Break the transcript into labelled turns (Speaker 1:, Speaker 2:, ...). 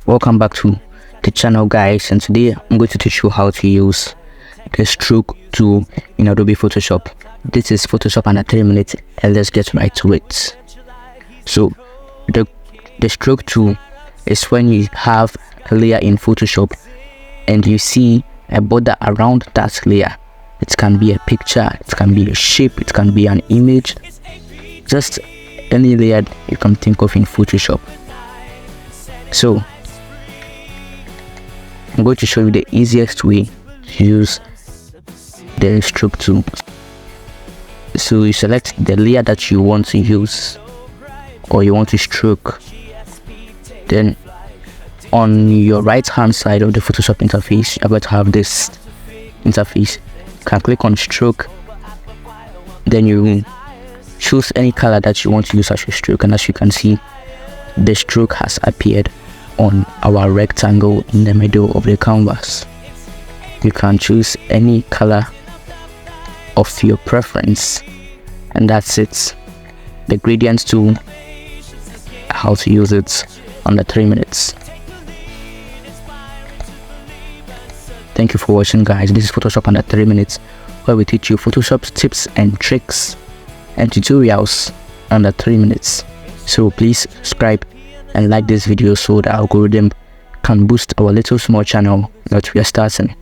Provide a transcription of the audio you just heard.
Speaker 1: Welcome back to the channel, guys, and today I'm going to teach you how to use the stroke tool in Adobe Photoshop. This is Photoshop under 3 minutes, and let's get right to it. So the stroke tool is when you have a layer in Photoshop and you see a border around that layer. It can be a picture, it can be a shape, it can be an image, just any layer you can think of in Photoshop. So I'm going to show you the easiest way to use the stroke tool. So you select the layer that you want to use or you want to stroke. Then on your right hand side of the Photoshop interface, you're going to have this interface. You can click on stroke, then you choose any color that you want to use as your stroke, and as you can see, the stroke has appeared on our rectangle in the middle of the canvas. You can choose any color of your preference, and that's it. The gradient tool, how to use it under 3 minutes. Thank you for watching, guys. This is Photoshop under 3 minutes, where we teach you Photoshop tips and tricks and tutorials under 3 minutes. So please subscribe and like this video so the algorithm can boost our little small channel that we are starting.